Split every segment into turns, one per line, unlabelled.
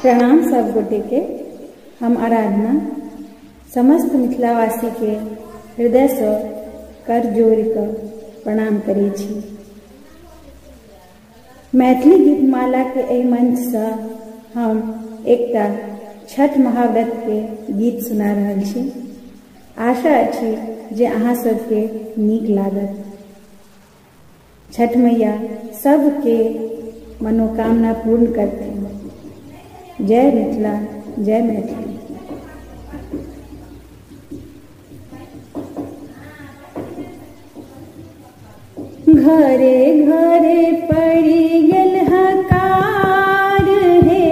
प्रणाम सब गोटे के। हम आराधना समस्त मिथिलावासी के हृदय से कर जोड़ कर प्रणाम करै छी। मैथिली गीतमाला के एहि मंच से हम एकटा छठ महाव्रत के गीत सुना रहल छी। आशा अछि जे अहाँ सबके नीक लागत। छठ मैया सबके मनोकामना पूर्ण करथिन। जय मिथिला, जय मैथिली। घरे घरे पड़ी गेल हकार हे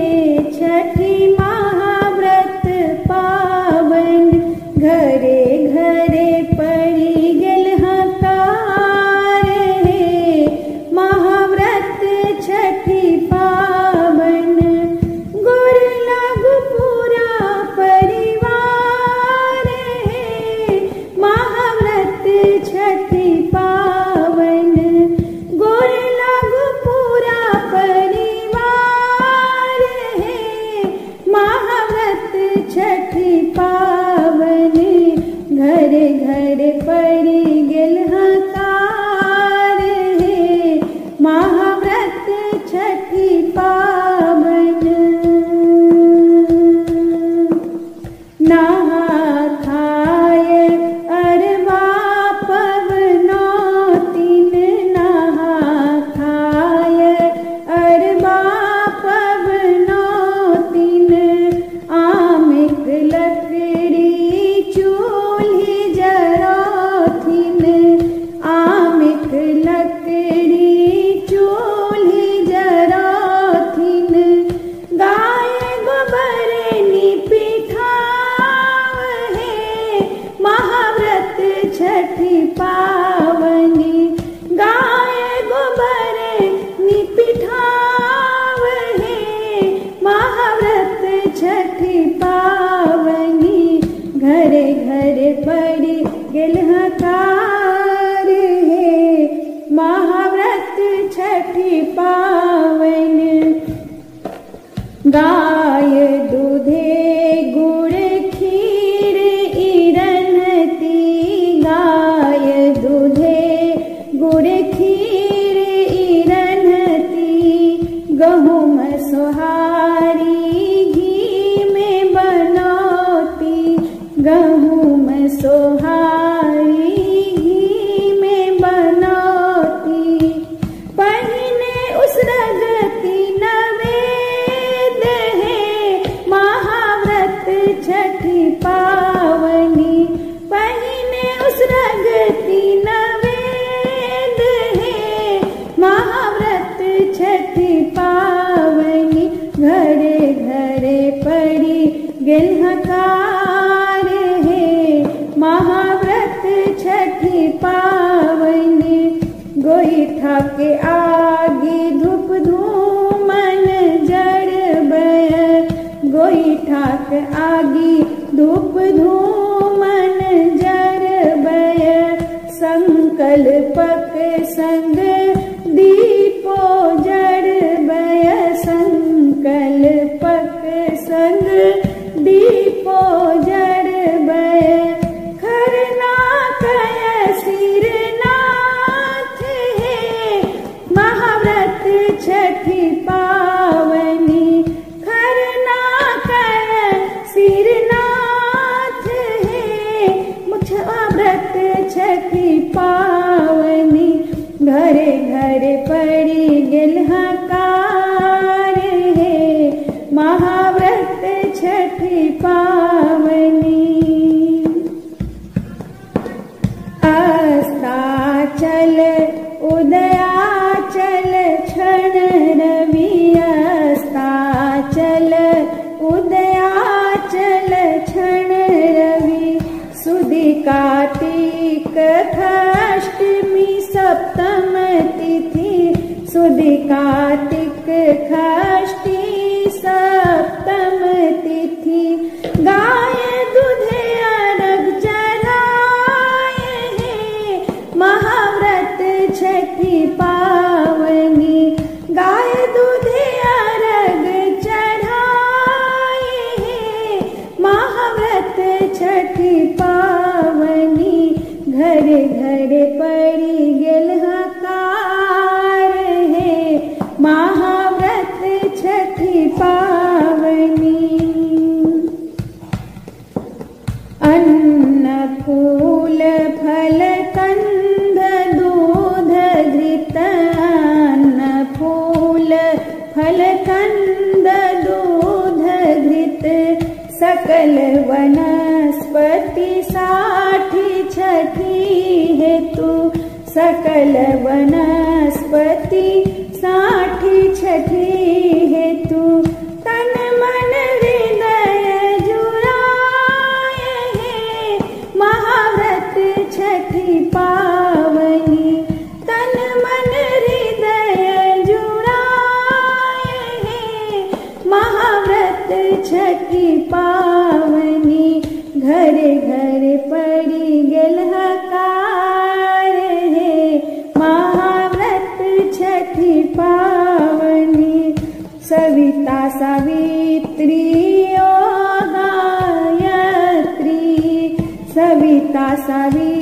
छठी महाव्रत पावन। घरे घरे पड़ी गेल हकार हे महाव्रत छठी पावन। गोर लागू पूरा परिवार हे महाव्रत छठी पावन। गोर लागू पूरा परिवार हे महाव्रत छठी पावन। घरे घरे पड़ी गेल हकार हे महाव्रत छठी पावन। नहा खाय अरबा पवनो तीन। नहा खाय अरबा पवनो तीन। आमिक लकड़ी चूल्ही जराथिन। आमिक लकड़ी चूल्ही जराथिन। गाय गोबर निपिठाव हे महाव्रत छठी पावनी। गाय गोबर निपिठाव हे महाव्रत छठी पावनी। घरे घरे पड़ी गेल हकार हे महाव्रत छठी पावन। गाय दूधे गुड़ खीर इरनती। गाय दूधे गुड़ खीर इरनती। गहुम सोहारी घी में बनौती। गहुम सोहारी घी में बनौती। पहिने उसरगती नवेद है महाव्रत छठी पावनी। पहिने उसरगती नवेद है महाव्रत छठी पावनी। घरे घरे पड़ी गेल हकार हे महाव्रत छठी पावनी। गोईठा के आगे धूप धूमन जड़बय। गोईठा के आगे धूप धूमन जड़बय। संकल्पक संग दीपो जड़बय। संकल्पक संग दीपो जड़बय। खरना कय सिरनाथ हे महाव्रत छठी पावनी। खरना कय सिरनाथ हे महाव्रत छठी पावनी। घरे घरे पड़ी गेल हकार हे महाव्रत छठी पावनी। अस्ताचल उदयाचल क्षण रवि। अस्ताचल उदयाचल क्षण रवि। सुदी कार्तिक अष्टमी सप्तम तिथि। सुदी कार्तिक षष्ठी सप्तम तिथि। गाय दूधे अर्घ चढ़ाय हे महाव्रत छठी पावनी। गाय दूधे अर्घ चढ़ाय सकल वनस्पति साठी छठी हेतु, सकल वनस्पति साठी छठी हेतु, तन मन हृदय जुड़ाए हैं महाव्रत छठी पावनी, तन मन हृदय जुड़ाए हैं महाव्रत छठी पावनी। घरे घरे पड़ी गेल हकार है महाव्रत छठी पावनी। सविता सावित्री ओ गायत्री, सविता सावित्री